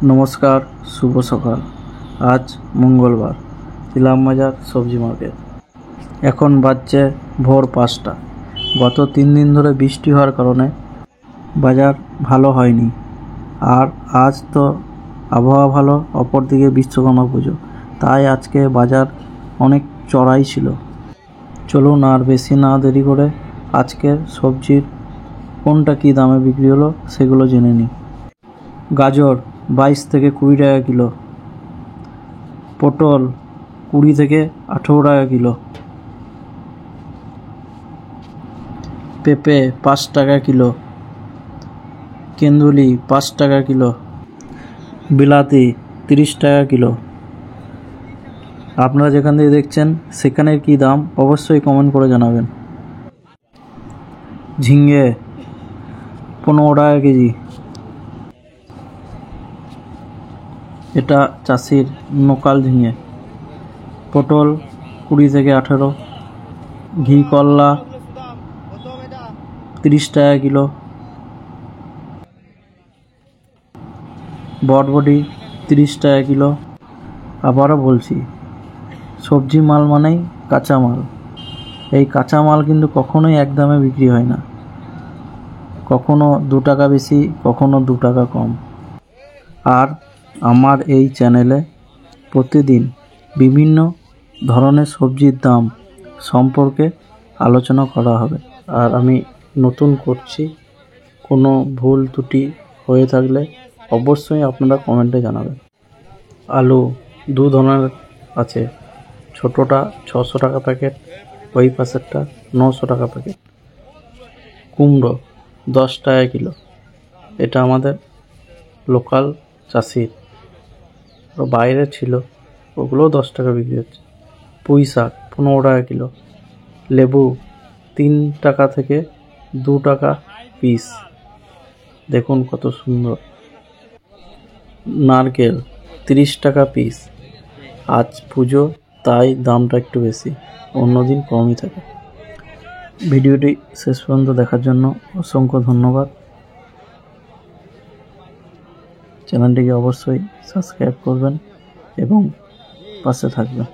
নমস্কার, শুভ সকাল। আজ মঙ্গলবার, ইলাম বাজার সবজি মার্কেট। এখন বাজছে ভোর 5টা। গত 3 দিন ধরে বৃষ্টি হওয়ার কারণে বাজার ভালো হয়নি। আর আজ তো আবহাওয়া ভালো, অপরদিকে বিশ্বকর্মা পুজো, তাই আজকে বাজার অনেক চড়াই ছিল। চলুন আর বেশি না দেরি করে আজকের সবজির কোনটা কী দামে বিক্রি হলো সেগুলো জেনে নিই। গাজর 22 থেকে 20 টাকা কিলো, পটল 20 থেকে 18 টাকা কিলো, পেঁপে 5 টাকা কিলো, কেন্দুলি 5 টাকা কিলো, বিলাতি 30 টাকা কিলো। আপনারা যেখান থেকে দেখছেন সেখানের কী দাম অবশ্যই কমেন্ট করে জানাবেন। ঝিঙে 15 টাকা কেজি, এটা চাষির লোকাল ঝিঙে। পটল 20 থেকে 18, ঘি করলা 30 টাকা কিলো, বটবটি 30 টাকা কিলো। আবারও বলছি, সবজি মাল মানেই কাঁচা মাল। এই কাঁচা মাল কিন্তু কখনোই এক দামে বিক্রি হয় না, কখনো 2 টাকা বেশি, কখনো 2 টাকা কম। আর আমার এই চ্যানেলে প্রতিদিন বিভিন্ন ধরনের সবজির দাম সম্পর্কে আলোচনা করা হবে। আর আমি নতুন করছি, কোনো ভুল ত্রুটি হয়ে থাকলে অবশ্যই আপনারা কমেন্টে জানাবেন। আলু 2 ধরনের আছে, ছোটোটা 600 টাকা প্যাকেট, ওই পাশেরটা 900 টাকা প্যাকেট। কুমড়ো 10 টাকা কিলো, এটা আমাদের লোকাল চাষির, বাইরে ছিল ওগুলোও 10 টাকা বিক্রি হচ্ছে। পুঁই শাক 15 টাকা কিলো, লেবু 3 টাকা থেকে 2 টাকা পিস, দেখুন কত সুন্দর। নারকেল 30 টাকা পিস। আজ পুজো তাই দামটা একটু বেশি, অন্যদিন কমই থাকে। ভিডিওটি শেষ পর্যন্ত দেখার জন্য অসংখ্য ধন্যবাদ। চ্যানেলটিকে অবশ্যই সাবস্ক্রাইব করবেন এবং পাশে থাকবেন।